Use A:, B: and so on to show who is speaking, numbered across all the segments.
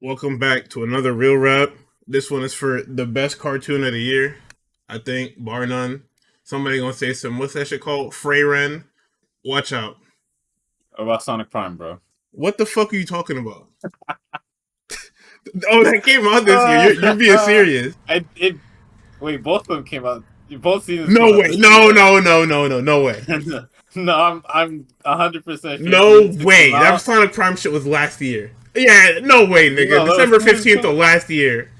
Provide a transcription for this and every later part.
A: Welcome back to another Real Rap. This one is for the best cartoon of the year, I think, bar none. Somebody gonna say what's that shit called? Freyren. Watch out.
B: About Sonic Prime, bro.
A: What the fuck are you talking about? Oh, that came out this year. You're being serious.
B: Wait, both of them came out. Both seasons.
A: No
B: came out
A: way.
B: this
A: No,
B: year.
A: no way.
B: No, I'm 100% sure.
A: No way. That Sonic Prime shit was last year. Yeah, no way, nigga.
B: No,
A: December 15th of last year.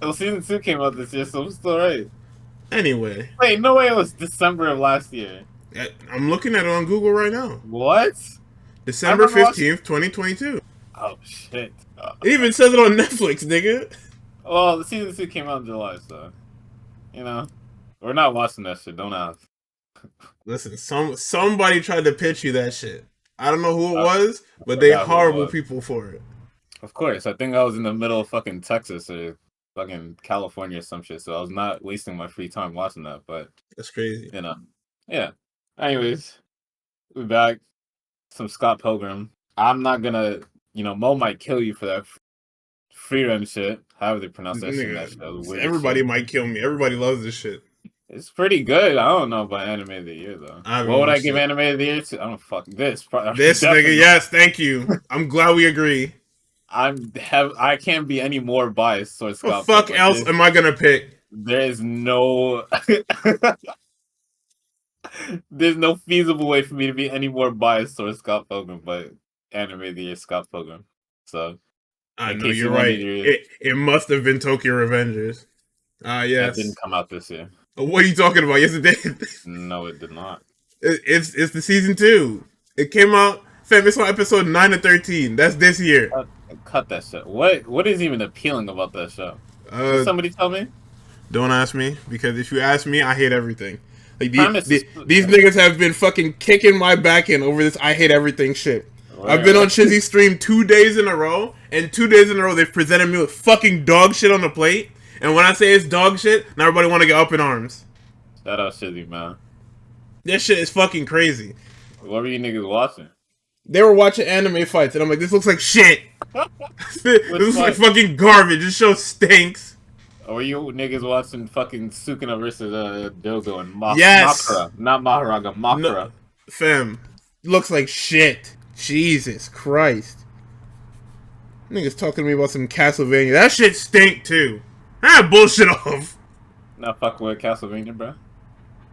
B: Well, season 2 came out this year, so I'm still right.
A: Anyway.
B: Wait, no way it was December of last year.
A: I'm looking at it on Google right now.
B: What?
A: December 15th, 2022.
B: Oh, shit.
A: It even says it on Netflix, nigga.
B: Well, the season 2 came out in July, so, you know, we're not watching that shit. Don't ask.
A: Listen, somebody tried to pitch you that shit. I don't know who it was, but they horrible people for it.
B: Of course. I think I was in the middle of fucking Texas or fucking California or some shit, so I was not wasting my free time watching that, but...
A: That's crazy.
B: You know. Yeah. Anyways, we're back. Some Scott Pilgrim. I'm not gonna... You know, Mo might kill you for that free run shit. However they pronounce that shit. That shit
A: everybody might kill me. Everybody loves this shit.
B: It's pretty good. I don't know about anime of the year though. What would I give anime of the year to? I don't fuck this.
A: This nigga, yes, thank you. I'm glad we agree.
B: I can't be any more biased towards Scott.
A: What the fuck else am I gonna pick?
B: There's no there's no feasible way for me to be any more biased towards Scott Pilgrim, but anime of the year Scott Pilgrim. So
A: I know you're right. It must have been Tokyo Revengers. Yes.
B: That didn't come out this year.
A: What are you talking about? Yes, it did.
B: No, it did not.
A: It's the season 2. It came out. Fam, it's on episode 9 of 13. That's this year.
B: Cut that shit. What is even appealing about that show? Can somebody tell me?
A: Don't ask me, because if you ask me, I hate everything. Like these niggas have been fucking kicking my back in over this I hate everything shit. I've been on Shizzy's stream 2 days in a row, and 2 days in a row they've presented me with fucking dog shit on the plate. And when I say it's dog shit, now everybody want to get up in arms.
B: Shout out Shizzy, man.
A: This shit is fucking crazy.
B: What were you niggas watching?
A: They were watching anime fights, and I'm like, this looks like shit. This looks like fucking garbage. This show stinks.
B: Or were you niggas watching fucking Sukuna versus Dildo and Makara?
A: Yes.
B: Not Maharaga, Makara.
A: No, fam, looks like shit. Jesus Christ. Niggas talking to me about some Castlevania. That shit stink too. Ah, bullshit off.
B: Not fucking with Castlevania, bro?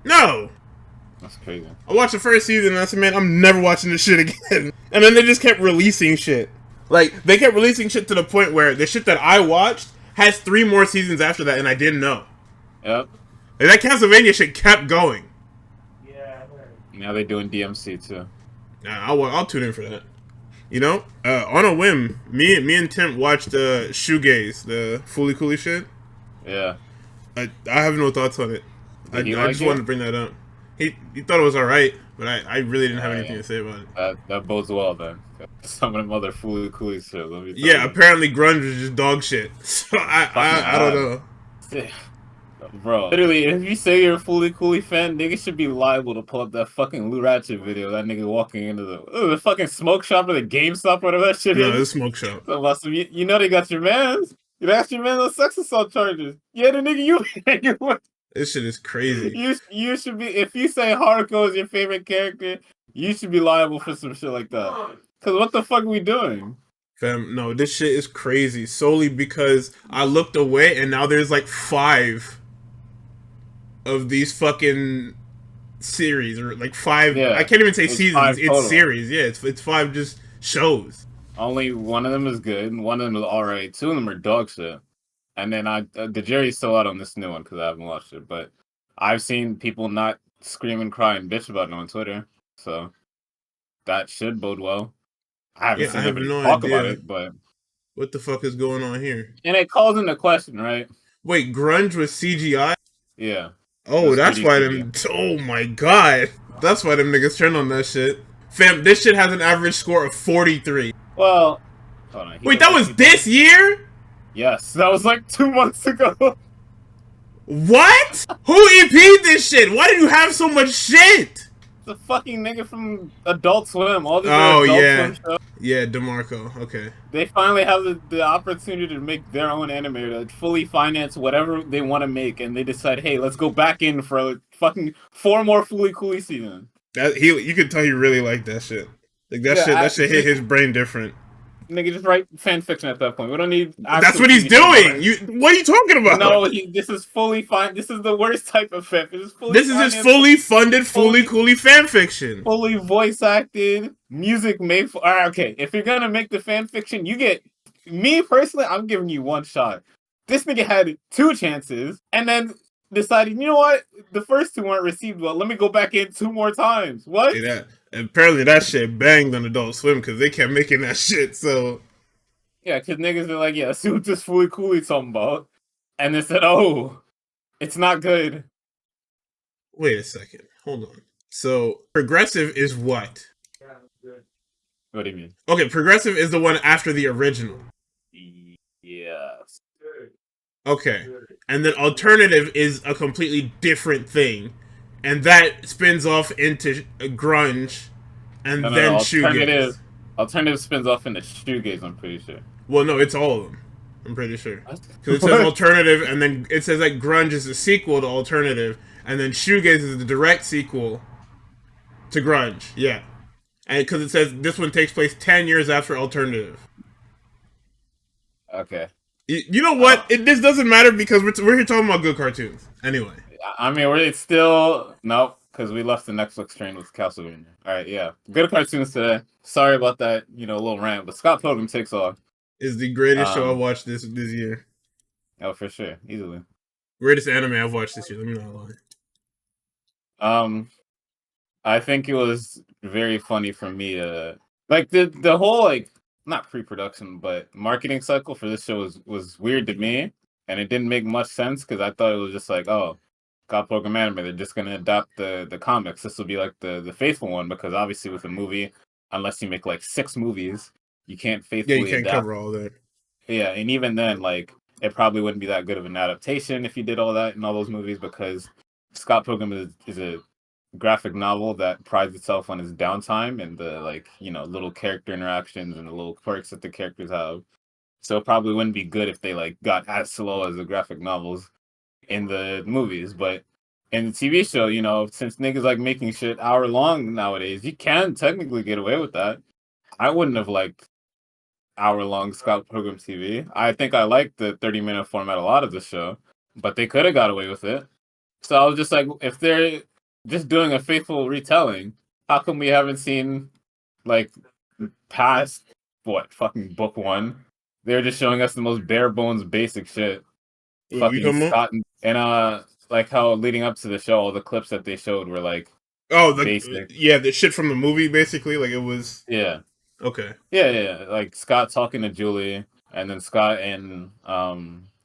A: No.
B: That's crazy.
A: I watched the first season and I said, man, I'm never watching this shit again. And then they just kept releasing shit. Like, they kept releasing shit to the point where the shit that I watched has 3 more seasons after that and I didn't know.
B: Yep.
A: Like, that Castlevania shit kept going.
B: Yeah. Now they're doing DMC too.
A: I'll tune in for that. You know, on a whim, me and Tim watched Shoegaze, the Fooly Cooly shit.
B: Yeah.
A: I have no thoughts on it. I just wanted to bring that up. He thought it was alright, but I really didn't have anything to say about it.
B: That bodes well then. Some of them other Fooly Cooly shit.
A: Yeah, apparently grunge was just dog shit. So I don't know.
B: Bro, literally, if you say you're a Fooly Cooly fan, niggas should be liable to pull up that fucking Lou Ratchet video. That nigga walking into the fucking smoke shop or the GameStop, whatever that shit is.
A: No, the smoke shop.
B: So, you know they got your mans. You asked your man those sex assault charges. Yeah, the nigga you.
A: This shit is crazy.
B: You should be, if you say Haruko is your favorite character, you should be liable for some shit like that. Cause what the fuck are we doing?
A: Fam, no, this shit is crazy. Solely because I looked away and now there's like 5 of these fucking series, or like 5. Yeah, I can't even say seasons. It's series. Yeah, it's 5 just shows.
B: Only one of them is good, and one of them is alright. 2 of them are dog shit. And then the jury's still out on this new one because I haven't watched it. But I've seen people not scream and cry and bitch about it on Twitter, so that should bode well. I haven't seen anybody talk about it, but
A: what the fuck is going on here?
B: And it calls into question, right?
A: Wait, grunge was CGI?
B: Yeah.
A: Oh, that's why them. Oh my god, that's why them niggas turned on that shit. Fam, this shit has an average score of 43.
B: Well, hold on.
A: Wait, that was this year?
B: Yes, that was like 2 months ago.
A: What? Who EP'd this shit? Why do you have so much shit?
B: The fucking nigga from Adult Swim. All these
A: Oh
B: Adult
A: yeah,
B: Swim shows.
A: yeah, DeMarco. Okay.
B: They finally have the opportunity to make their own anime to fully finance whatever they want to make, and they decide, hey, let's go back in for like fucking 4 more Fooly Cooly seasons.
A: You could tell he really liked that shit. Like that shit hit his brain different.
B: Nigga, just write fan fiction at that point. We don't need.
A: That's what he's doing. What are you talking about?
B: No, this is fully fine. This is the worst type of fan.
A: This is his fully funded, fully coolly fan fiction.
B: Fully voice acted, music made for. All right, okay. If you're gonna make the fan fiction, you get me personally. I'm giving you one shot. This nigga had 2 chances, and then decided, you know what? The first 2 weren't received well. Let me go back in 2 more times. What?
A: Apparently that shit banged on Adult Swim because they kept making that shit. So
B: yeah, because niggas are like, yeah, see what this Fooly Cooly talking about, and they said, oh, it's not good.
A: Wait a second, hold on. So progressive is what?
B: What do you mean?
A: Okay, progressive is the one after the original.
B: Yes.
A: Okay, and then alternative is a completely different thing. And that spins off into grunge, and then shoegaze.
B: Alternative spins off into shoegaze, I'm pretty sure.
A: Well, no, it's all of them. I'm pretty sure. Because it says alternative, and then it says like grunge is a sequel to alternative, and then shoegaze is the direct sequel to grunge. Yeah. And because it says this one takes place 10 years after alternative.
B: Okay.
A: You know what? This doesn't matter because we're here talking about good cartoons. Anyway.
B: I mean, it's still nope because we left the Netflix train with Castlevania. All right, yeah, good cartoons today. Sorry about that, little rant, but Scott Pilgrim Takes Off
A: is the greatest show I watched this year.
B: Oh, for sure, easily.
A: Greatest anime I've watched this year. Let me not
B: lie. I think it was very funny for me. Like the whole not pre-production but marketing cycle for this show was weird to me, and it didn't make much sense because I thought it was just like, oh, Scott Pilgrim anime, they're just gonna adapt the comics. This will be like the faithful one because obviously with a movie, unless you make like 6 movies, you can't faithfully.
A: Yeah, you can't cover all that.
B: Yeah, and even then, like it probably wouldn't be that good of an adaptation if you did all that in all those movies because Scott Pilgrim is a graphic novel that prides itself on its downtime and the little character interactions and the little quirks that the characters have. So it probably wouldn't be good if they got as slow as the graphic novels in the movies, but in the TV show, since niggas making shit hour long nowadays, you can technically get away with that. I wouldn't have liked hour long Scott Pilgrim TV. I think I liked the 30-minute format a lot of the show, but they could have got away with it. So I was just like, if they're just doing a faithful retelling, how come we haven't seen past fucking book 1? They're just showing us the most bare bones basic shit. Fucking Scott and how leading up to the show, all the clips that they showed were basic.
A: Yeah, the shit from the movie basically, it was okay.
B: Yeah, Scott talking to Julie, and then Scott and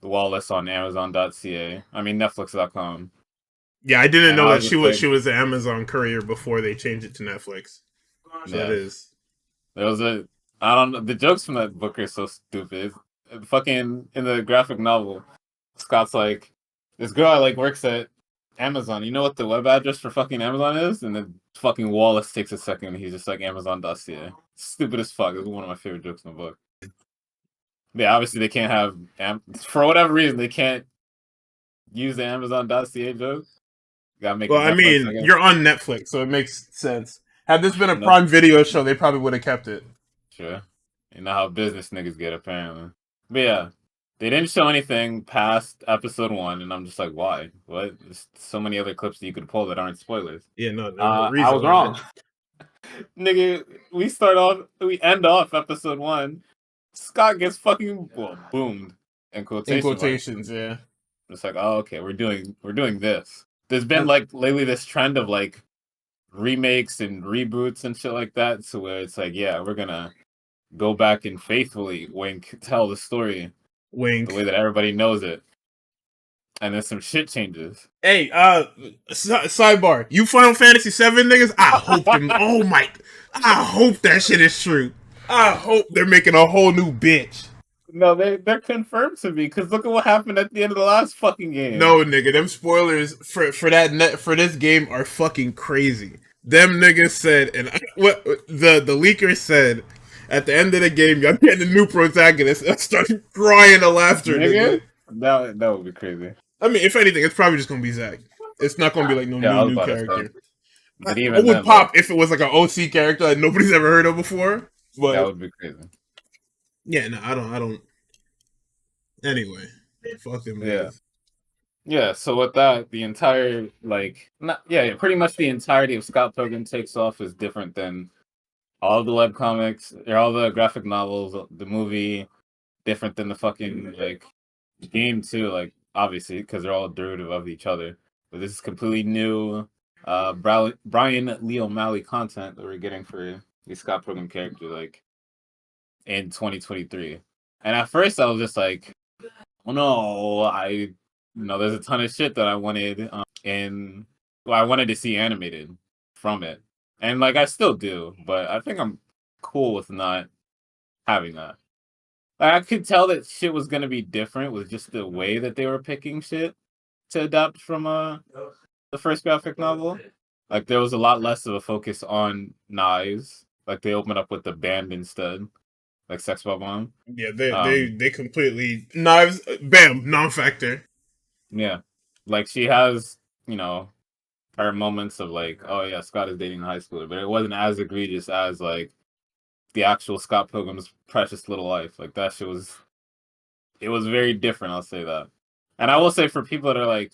B: Wallace on Amazon.ca. I mean Netflix.com.
A: Yeah, I didn't know that she was the Amazon courier before they changed it to Netflix. So it is.
B: There was I don't know. The jokes from that book are so stupid. Fucking in the graphic novel, Scott's like, this girl works at Amazon. You know what the web address for fucking Amazon is? And then fucking Wallace takes a second and he's just like Amazon.ca. Stupid as fuck. It's one of my favorite jokes in the book. Yeah, obviously they can't have for whatever reason they can't use the Amazon.ca joke. Gotta make
A: well, I mean, you're on Netflix, so it makes sense. Had this been a Prime Video show, they probably would have kept it.
B: Sure. You know how business niggas get, apparently. But yeah, they didn't show anything past episode 1, and I'm just like, why? What? There's so many other clips that you could pull that aren't spoilers.
A: Yeah, no
B: I was wrong. Nigga, we end off episode 1. Scott gets fucking boomed in quotations.
A: Yeah.
B: It's like, oh, okay, we're doing this. There's been lately this trend of remakes and reboots and shit like that, so where it's like, yeah, we're gonna go back and faithfully tell the story the way that everybody knows it, and then some shit changes.
A: Hey, sidebar, you Final Fantasy 7 niggas, I hope them. Oh my, I hope that shit is true. I hope they're making a whole new bitch.
B: No, they're confirmed to me because look at what happened at the end of the last fucking game.
A: No, nigga, them spoilers for this game are fucking crazy. them niggas said, and what the leaker said. At the end of the game, y'all getting a new protagonist. I started crying of laughter, nigga.
B: That would be crazy.
A: I mean, if anything, it's probably just gonna be Zach. It's not gonna be like no new character.
B: But
A: I would pop if it was like an OC character that nobody's ever heard of before. But
B: that would be crazy.
A: Yeah, no, I don't. Anyway, fuck them guys.
B: Yeah, so with that, the entire pretty much the entirety of Scott Pilgrim Takes Off is different than all the webcomics, all the graphic novels, the movie, different than the fucking game too, obviously, because they're all derivative of each other. But this is completely new Brian Lee O'Malley content that we're getting for the Scott Pilgrim character in 2023. And at first I was just like, oh no, there's a ton of shit that I wanted I wanted to see animated from it. And I still do, but I think I'm cool with not having that. I could tell that shit was gonna be different with just the way that they were picking shit to adapt from the first graphic novel. There was a lot less of a focus on knives. They opened up with the band instead, Sex Bomb.
A: Yeah, they completely knives. Bam, non-factor.
B: Yeah, she has her moments of oh yeah, Scott is dating a high schooler, but it wasn't as egregious as the actual Scott Pilgrim's Precious Little Life. That shit was, it was very different. I'll say that. And I will say for people that are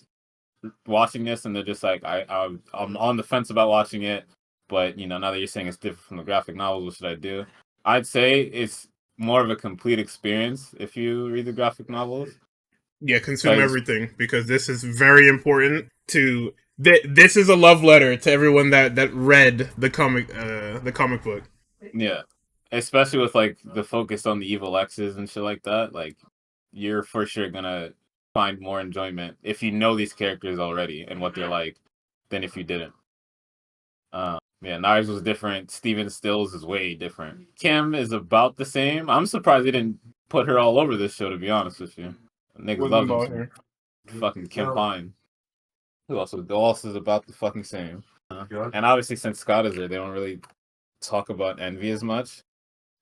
B: watching this and they're just I'm on the fence about watching it, but now that you're saying it's different from the graphic novels, what should I do? I'd say it's more of a complete experience if you read the graphic novels.
A: Yeah, consume everything, because this is very important to. This is a love letter to everyone that read the comic book.
B: Yeah, especially with the focus on the evil exes and shit like that. You're for sure gonna find more enjoyment if you know these characters already and what they're like than if you didn't. Knives was different. Steven Stills is way different. Kim is about the same. I'm surprised they didn't put her all over this show, to be honest with you. Niggas love her. Fucking Kim Pine. Who else is about the fucking same. And obviously, since Scott is there, they don't really talk about Envy as much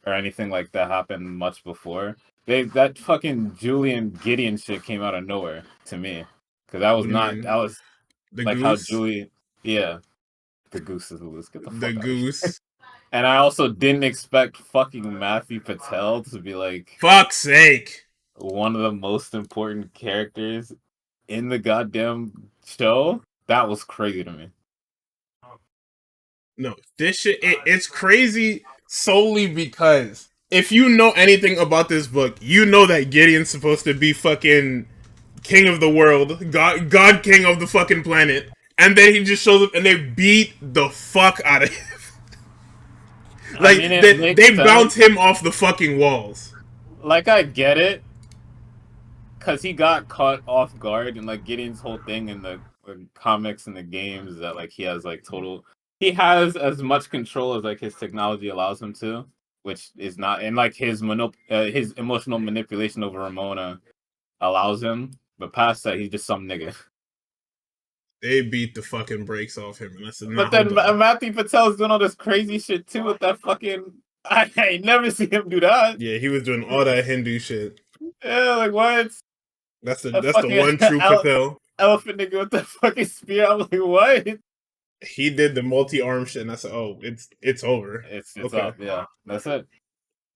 B: or anything like that happened much before. That fucking Julian Gideon shit came out of nowhere to me, because that was
A: the
B: goose? How Julie, the goose is loose. Get the fuck out goose. And I also didn't expect fucking Matthew Patel to be
A: fuck's sake,
B: one of the most important characters in the goddamn show. That was crazy to me.
A: No, this shit, it's crazy solely because if you know anything about this book, you know that Gideon's supposed to be fucking king of the world, God king of the fucking planet, and then he just shows up and they beat the fuck out of him. They bounce him off the fucking walls.
B: I get it, because he got caught off guard, and Gideon's whole thing in the comics and the games is that he has he has as much control as his technology allows him to, which is not, and his emotional manipulation over Ramona allows him, but past that he's just some nigga.
A: They beat the fucking brakes off him, and I said,
B: but then Matthew Patel's doing all this crazy shit too with that fucking. I ain't never seen him do that.
A: Yeah, he was doing all that Hindu shit.
B: Yeah, what?
A: That's the one true Patel.
B: Elephant nigga with the fucking spear. I'm what?
A: He did the multi-arm shit, and I said, "Oh, it's over.
B: It's okay. Up. Yeah, that's it.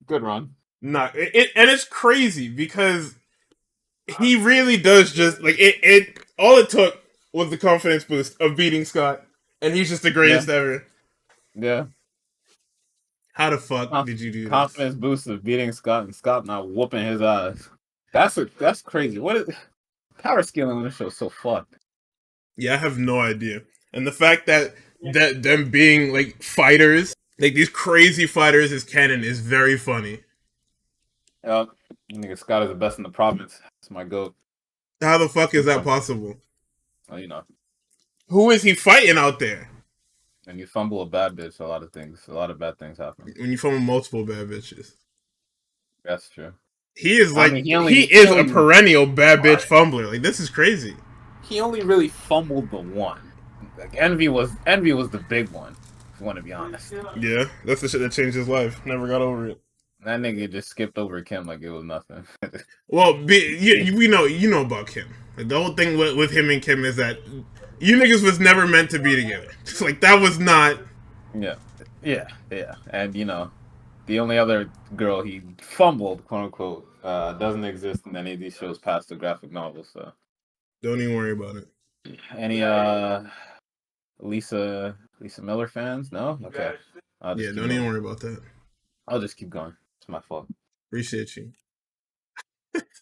B: Good run."
A: Nah, and it's crazy because he really does just it. All it took was the confidence boost of beating Scott, and he's just the greatest ever.
B: Yeah.
A: How the fuck did you do
B: confidence boost of beating Scott and Scott not whooping his ass? That's crazy. What is power scaling on this show? So fucked.
A: Yeah, I have no idea. And the fact that them being fighters, these crazy fighters as canon is very funny.
B: Yeah, nigga, Scott is the best in the province. That's my goat.
A: How the fuck is that possible?
B: Well,
A: who is he fighting out there?
B: When you fumble a bad bitch, a lot of bad things happen.
A: When you fumble multiple bad bitches.
B: That's true.
A: He is he is a perennial bad bitch fumbler. This is crazy.
B: He only really fumbled the one. Envy was the big one. If you want to be honest.
A: Yeah, that's the shit that changed his life. Never got over it.
B: That nigga just skipped over Kim like it was nothing.
A: Well, we know you know about Kim. Like, the whole thing with him and Kim is that you niggas was never meant to be together. It's like that was not.
B: Yeah. And the only other girl he fumbled, quote unquote, doesn't exist in any of these shows past the graphic novel. So
A: don't even worry about it.
B: Any Lisa Miller fans? No? Okay.
A: Don't even worry about that.
B: I'll just keep going. It's my fault.
A: Appreciate you.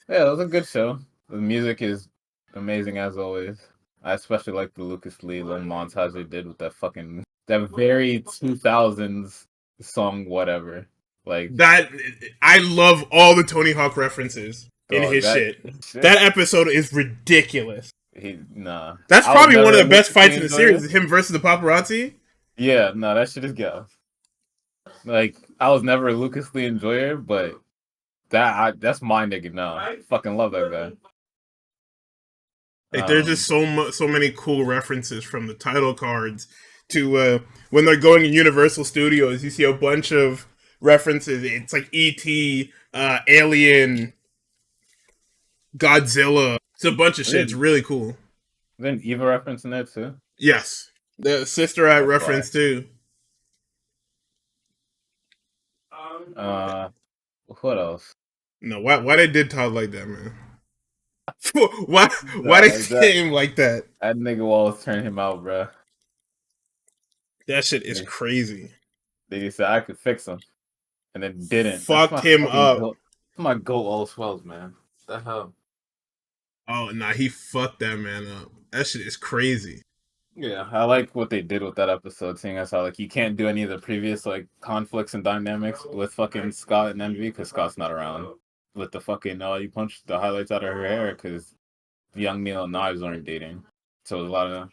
B: Yeah, it was a good show. The music is amazing as always. I especially like the Lucas Lee little montage they did with that very 2000s song, whatever. Like
A: that, I love all the Tony Hawk references in his shit. That episode is ridiculous. That's probably one of the best fights in the series. Him versus the paparazzi.
B: Yeah, no, that shit is gas. Like, I was never a Lucas Lee enjoyer, but that's my nigga now. I fucking love that guy.
A: Like, there's just so many cool references from the title cards to when they're going in Universal Studios. You see a bunch of references. It's like E.T., Alien, Godzilla. It's a bunch of shit. It's really cool.
B: Is there an Eva reference in there too?
A: Yes. The Sister Act reference too.
B: What else?
A: No, why they did Todd like that, man? why they say him like that?
B: That nigga Wallace turned him out, bro.
A: That shit is crazy.
B: They said I could fix him, and then didn't.
A: Fucked him up.
B: That's my goat all swells, man. What the hell?
A: Oh, nah, he fucked that man up. That shit is crazy.
B: Yeah, I like what they did with that episode, seeing as how like you can't do any of the previous like conflicts and dynamics with fucking Scott and Envy because Scott's not around. With the fucking you punched the highlights out of her hair because Young Neil and Knives aren't dating. So a lot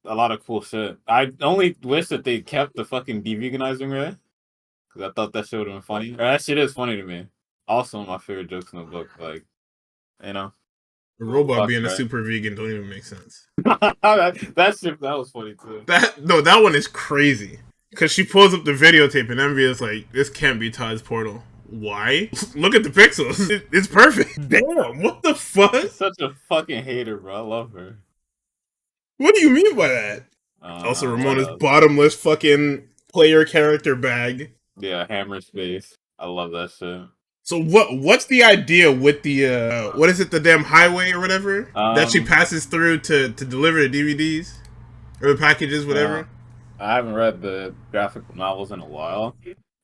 B: of cool shit. I only wish that they kept the fucking de-veganizing Ray because I thought that shit would have been funny. Or that shit is funny to me. Also, one of my favorite jokes in the book, like
A: the robot being a super vegan don't even make sense.
B: that was funny too.
A: That one is crazy. Because she pulls up the videotape and Envy is like, this can't be Todd's portal. Why? Look at the pixels. It's perfect. Damn, what the fuck?
B: She's such a fucking hater, bro. I love her.
A: What do you mean by that? Also, Ramona's bottomless fucking player character bag.
B: Yeah, hammer space. I love that shit.
A: So what's the idea with the what is it, the damn highway or whatever that she passes through to deliver the DVDs or the packages, whatever?
B: I haven't read the graphic novels in a while,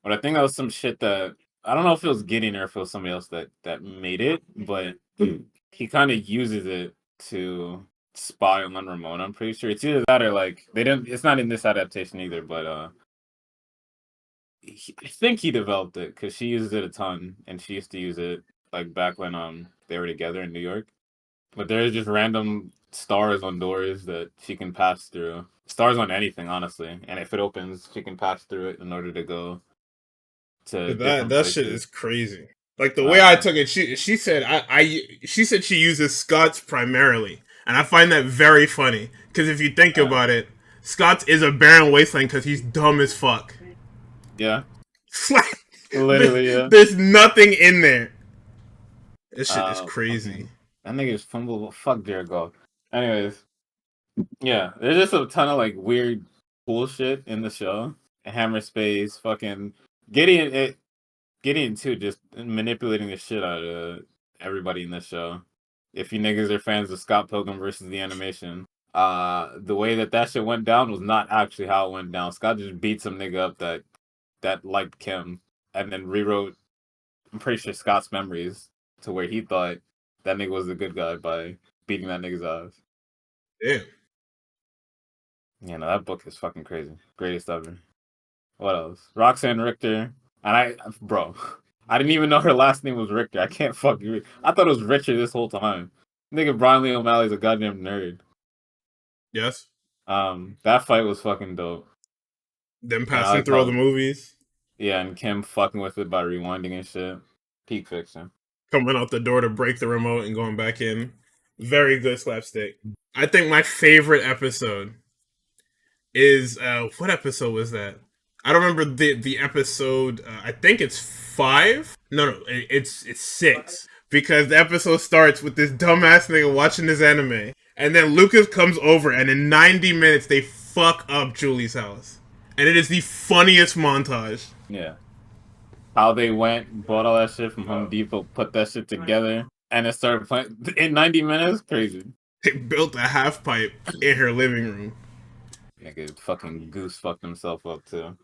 B: but I think that was some shit that I don't know if it was Gideon or if it was somebody else that made it, but he kind of uses it to spy on Ramona. I'm pretty sure it's either that or like they didn't. It's not in this adaptation either, but I think he developed it because she uses it a ton, and she used to use it like back when they were together in New York. But there's just random stars on doors that she can pass through. Stars on anything, honestly, and if it opens, she can pass through it in order to go to
A: that shit is crazy. Like the way I took it, she said she said she uses Scott's primarily, and I find that very funny because if you think about it, Scott's is a barren wasteland because he's dumb as fuck.
B: Yeah.
A: Literally, yeah. There's nothing in there. This shit is crazy.
B: That nigga's fumble. Fuck Jared Goff. Anyways, yeah, there's just a ton of like weird bullshit in the show. Hammer space, fucking Gideon too, just manipulating the shit out of everybody in this show. If you niggas are fans of Scott Pilgrim versus the animation, the way that shit went down was not actually how it went down. Scott just beat some nigga up that liked Kim, and then rewrote, I'm pretty sure, Scott's memories to where he thought that nigga was the good guy by beating that nigga's ass.
A: Damn.
B: Yeah, no, that book is fucking crazy. Greatest ever. What else? Roxanne Richter. And I didn't even know her last name was Richter. I can't fucking read. I thought it was Richard this whole time. Nigga, Brian Lee O'Malley's a goddamn nerd.
A: Yes.
B: That fight was fucking dope.
A: Them passing through all the movies.
B: Yeah, and Kim fucking with it by rewinding and shit. Peak fiction.
A: Coming out the door to break the remote and going back in. Very good slapstick. I think my favorite episode is what episode was that? I don't remember the episode. I think it's 5. No, it's 6 because the episode starts with this dumbass nigga watching this anime, and then Lucas comes over, and in 90 minutes they fuck up Julie's house, and it is the funniest montage.
B: Yeah, how they went, bought all that shit from Home Depot, put that shit together, and it started playing in 90 minutes. Crazy.
A: They built a half pipe in her living room.
B: Nigga fucking Goose fucked himself up too.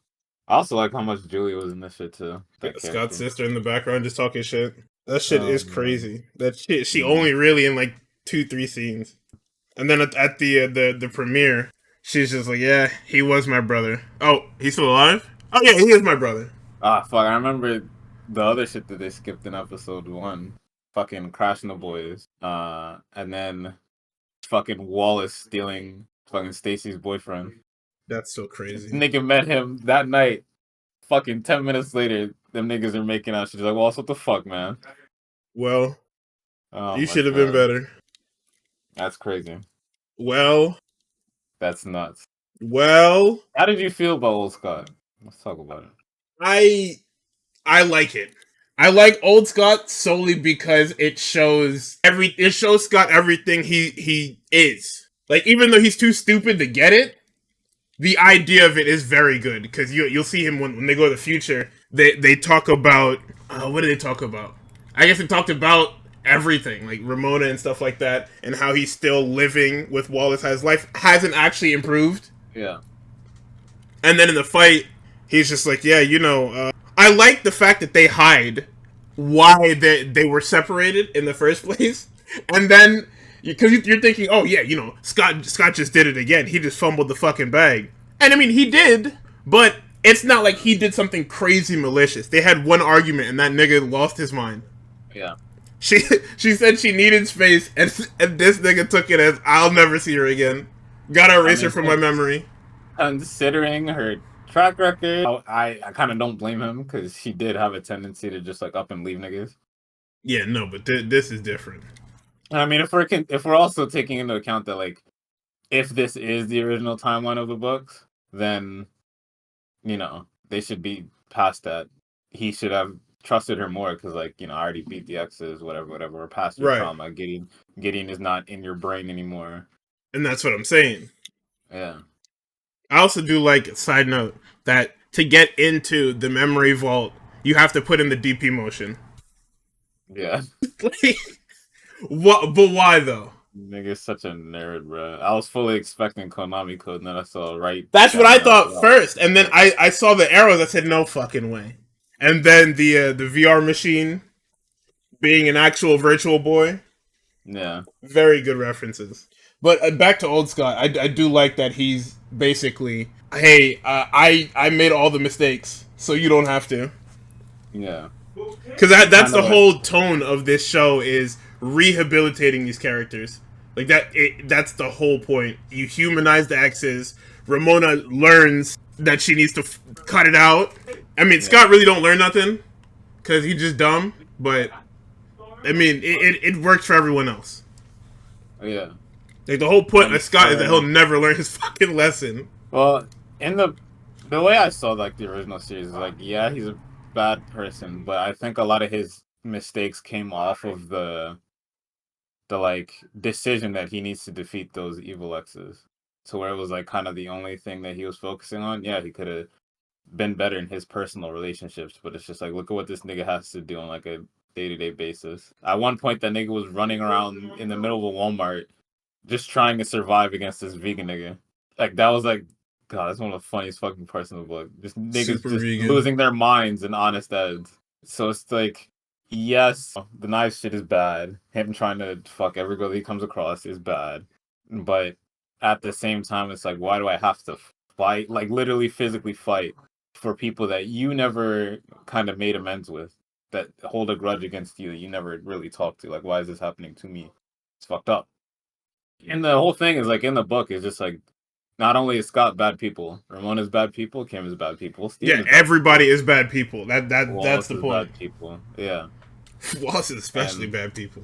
B: I also like how much Julie was in this shit too.
A: Scott's sister in the background just talking shit. That shit is crazy. That shit, she only really in like 2-3 scenes. And then at the premiere, she's just like, yeah, he was my brother. Oh, he's still alive? Oh yeah, he is my brother.
B: Ah, fuck, I remember the other shit that they skipped in episode 1. Fucking crashing the boys. And then fucking Wallace stealing fucking Stacy's boyfriend.
A: That's so crazy.
B: Nigga met him that night. Fucking 10 minutes later, them niggas are making out. She's like, Wallace, what the fuck, man?
A: Well, you should have been better.
B: That's crazy.
A: Well,
B: that's nuts.
A: Well,
B: how did you feel about Old Scott? Let's talk about it.
A: I like it. I like Old Scott solely because it shows Scott everything he is. Like, even though he's too stupid to get it, the idea of it is very good because you'll see him when they go to the future. They talk about what did they talk about? I guess they talked about everything, like Ramona and stuff like that, and how he's still living with Wallace. His life hasn't actually improved.
B: Yeah.
A: And then in the fight, he's just like, yeah, I like the fact that they hide why they were separated in the first place, and then because you're thinking, oh yeah, Scott just did it again. He just fumbled the fucking bag, and I mean he did, but it's not like he did something crazy malicious. They had one argument, and that nigga lost his mind.
B: Yeah.
A: She said she needed space, and this nigga took it as, I'll never see her again. Gotta erase her from my memory.
B: Considering her track record, I kind of don't blame him, because he did have a tendency to just like up and leave niggas.
A: Yeah, no, but this is different.
B: I mean, if we're also taking into account that, like, if this is the original timeline of the books, then, they should be past that. He should have trusted her more because, like, I already beat the exes, whatever, or past your trauma. Gideon is not in your brain anymore.
A: And that's what I'm saying.
B: Yeah.
A: I also do like, side note, that to get into the memory vault, you have to put in the DP motion.
B: Yeah.
A: What? But why though?
B: Nigga's such a nerd, bro. I was fully expecting Konami code, and then I saw
A: That's what I thought first, and then I saw the arrows. I said, no fucking way. And then the VR machine being an actual virtual boy.
B: Yeah.
A: Very good references. But back to Old Scott, I do like that he's basically, hey, I made all the mistakes, so you don't have to.
B: Yeah.
A: Because that's the whole tone of this show, is rehabilitating these characters. Like that's the whole point. You humanize the exes. Ramona learns that she needs to cut it out. I mean, Scott really don't learn nothing because he's just dumb. But I mean, it works for everyone else.
B: Yeah.
A: Like, the whole point of Scott is that he'll never learn his fucking lesson.
B: Well, in the way I saw, like, the original series is like, yeah, he's a bad person, but I think a lot of his mistakes came off of the like decision that he needs to defeat those evil exes, to where it was like kind of the only thing that he was focusing on. Yeah, he could have been better in his personal relationships, but it's just like, look at what this nigga has to do on like a day-to-day basis. At one point, that nigga was running around in the middle of a Walmart just trying to survive against this vegan nigga. Like, that was like, God, that's one of the funniest fucking parts in the book. Just niggas just losing their minds in honest ads. So it's like, yes, the knife shit is bad. Him trying to fuck every girl he comes across is bad. But at the same time, it's like, why do I have to fight? Like, literally physically fight for people that you never kind of made amends with, that hold a grudge against you that you never really talked to. Like, why is this happening to me? It's fucked up. And the whole thing is, like, in the book, is just like, not only is Scott bad people, Ramona's bad people, Kim is bad people.
A: Steven everybody is bad people. That's the point.
B: Bad people. Yeah.
A: Wallace is especially bad people.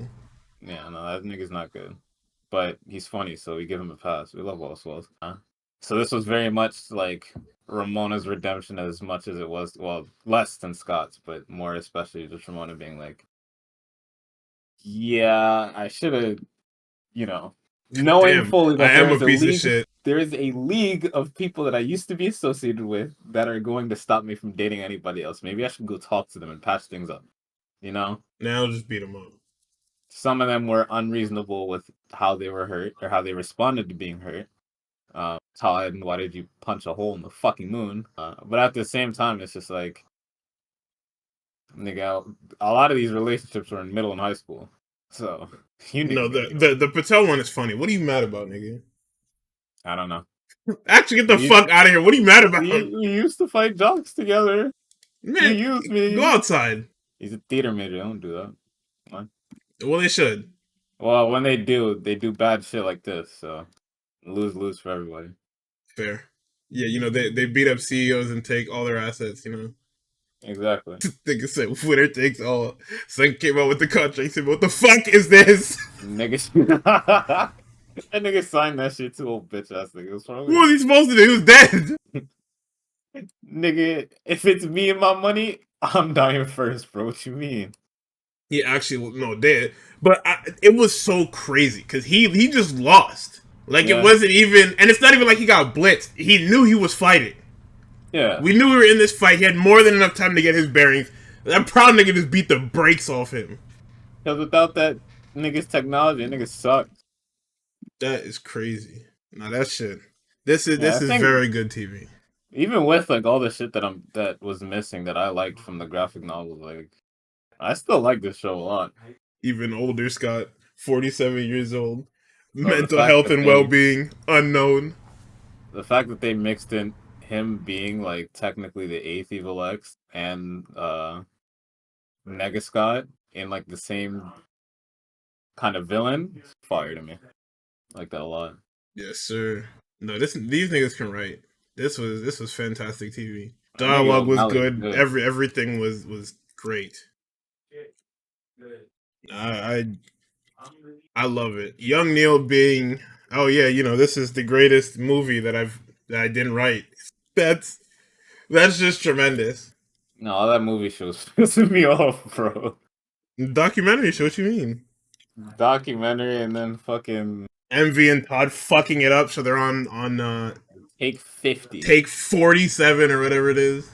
B: Yeah, no, that nigga's not good. But he's funny, so we give him a pass. We love Wallace. Huh? So this was very much like Ramona's redemption as much as it was, well, less than Scott's, but more especially just Ramona being like, yeah, I should have, knowing
A: Damn,
B: fully
A: I
B: that
A: am a piece of shit.
B: there is a league of people that I used to be associated with that are going to stop me from dating anybody else. Maybe I should go talk to them and patch things up.
A: Now I'll just beat them up.
B: Some of them were unreasonable with how they were hurt or how they responded to being hurt. Todd, why did you punch a hole in the fucking moon? But at the same time, it's just like, nigga, a lot of these relationships were in middle and high school. So,
A: the Patel one is funny. What are you mad about, nigga?
B: I don't know.
A: Actually, get the fuck out of here. What are you mad about?
B: We used to fight jocks together.
A: Man, you used me. Go outside.
B: He's a theater major. Don't do that. What?
A: Well, they should.
B: Well, when they do bad shit like this. So, lose for everybody.
A: Fair. Yeah, they beat up CEOs and take all their assets,
B: Exactly.
A: Nigga said, winner takes all. Son came out with the contract. He said, what the fuck is this?
B: Niggas. That nigga signed that shit too, old bitch ass nigga. What's wrong with
A: What was he supposed to do? He was dead.
B: Nigga, if it's me and my money, I'm dying first, bro. What you mean?
A: He actually, no, dead. But it was so crazy because he just lost. Like, It wasn't even, and it's not even like he got blitzed. He knew he was fighting.
B: Yeah.
A: We knew we were in this fight. He had more than enough time to get his bearings. That proud nigga just beat the brakes off him.
B: Because without that nigga's technology, niggas suck.
A: That is crazy. Nah, that shit. This is very good TV.
B: Even with like all the shit that was missing that I liked from the graphic novel, like I still like this show a lot.
A: Even older Scott, 47 years old, mental health and well-being unknown.
B: The fact that they mixed in him being like technically the 8th Evil X and Mega Scott in like the same kind of villain, fire to me. I like that a lot.
A: Yes, sir. No, these niggas can write. This was fantastic TV. Dialogue was good. Everything was great. I love it. Young Neil being, oh yeah, this is the greatest movie that I didn't write. That's just tremendous.
B: No, all that movie shows pissing me off, bro.
A: Documentary show, what you mean?
B: Documentary and then fucking
A: Envy and Todd fucking it up, so they're on
B: take 50.
A: Take 47 or whatever it is.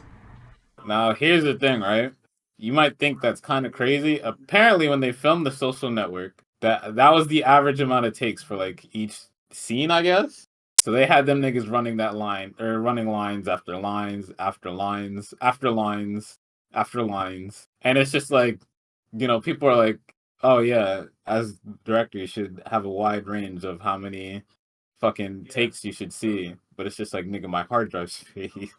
B: Now, here's the thing, right? You might think that's kind of crazy. Apparently, when they filmed The Social Network, that was the average amount of takes for like each scene, I guess. So they had them niggas running that line, or running lines after lines after lines after lines after lines. And it's just like, people are like, oh yeah, as director, you should have a wide range of how many fucking takes you should see. But it's just like, nigga, my hard drive's free.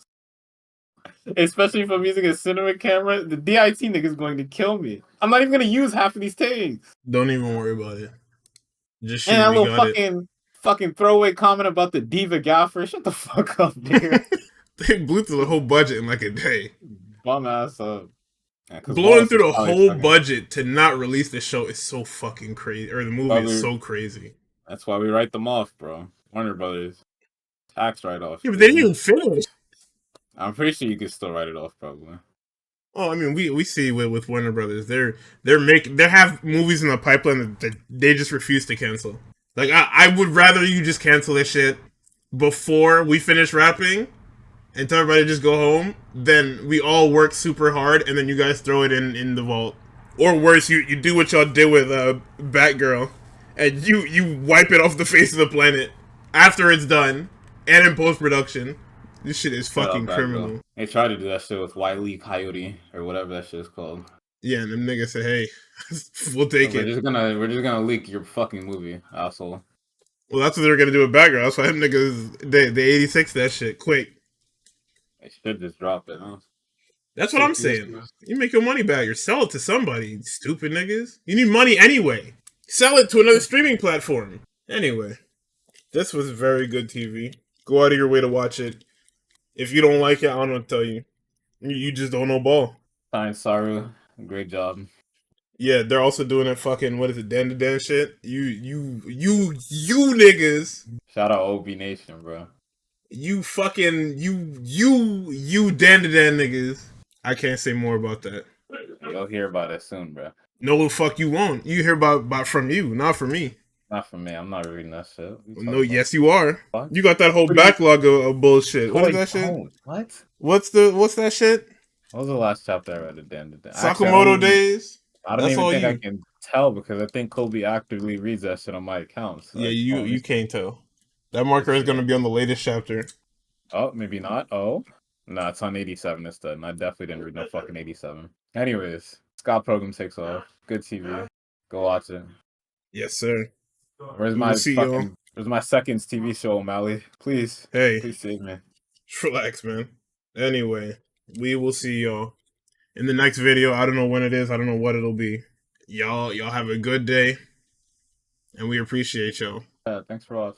B: Especially if I'm using a cinema camera, the DIT nigga's going to kill me. I'm not even going to use half of these takes.
A: Don't even worry about it. Just shoot.
B: And that little fucking throwaway comment about the diva gaffer. Shut the fuck up, nigga.
A: They blew through the whole budget in like a day.
B: Bum ass up.
A: Yeah, blowing through the whole budget to not release the show is so fucking crazy. Or the movie is so crazy.
B: That's why we write them off, bro. Warner Brothers. Tax write-off.
A: Yeah, but they didn't even finish.
B: I'm pretty sure you could still write it off, probably.
A: Oh, I mean, we see with Warner Brothers, they have movies in the pipeline that they just refuse to cancel. Like, I would rather you just cancel this shit before we finish rapping and tell everybody to just go home than we all work super hard and then you guys throw it in the vault. Or worse, you do what y'all did with Batgirl and you wipe it off the face of the planet after it's done and in post-production. This shit is fucking criminal.
B: They tried to do that shit with Wile E. Coyote or whatever that shit is called.
A: Yeah, and them niggas say, "Hey, we'll take it.
B: We're just gonna leak your fucking movie, asshole."
A: Well, that's what they're gonna do with Batgirl. That's why them niggas they 86 that shit quick.
B: They should just drop it, huh?
A: That's what I'm saying. You make your money back or sell it to somebody, stupid niggas. You need money anyway. Sell it to another streaming platform. Anyway, this was very good TV. Go out of your way to watch it. If you don't like it, I don't know what to tell you. You just don't know ball.
B: Fine, Saru. Great job.
A: Yeah, they're also doing that fucking, what is it, Dan to Dan shit? You niggas.
B: Shout out OB Nation, bro.
A: You fucking you Dan niggas. I can't say more about that.
B: You'll hear about it soon, bro.
A: No, the fuck you won't. You hear about from you, not from me.
B: Not from me. I'm not reading that shit.
A: No, yes you are. What? You got that whole backlog of bullshit. What is that shit?
B: What?
A: What's that shit?
B: What was the last chapter I read at the end of the day?
A: Sakamoto Days?
B: I don't even think I can tell because I think Kobe actively reads that shit on my account. So
A: yeah, you can't tell. That marker is going to be on the latest chapter.
B: Oh, maybe not. Oh. No, it's on 87 instead, and I definitely didn't read no fucking 87. Anyways, Scott Pilgrim takes off. Good TV. Go watch it.
A: Yes, sir.
B: Where's my second TV show, O'Malley? Please.
A: Hey.
B: Please save me.
A: Just relax, man. Anyway, we will see y'all in the next video. I don't know when it is. I don't know what it'll be. Y'all have a good day. And we appreciate y'all.
B: Thanks for watching.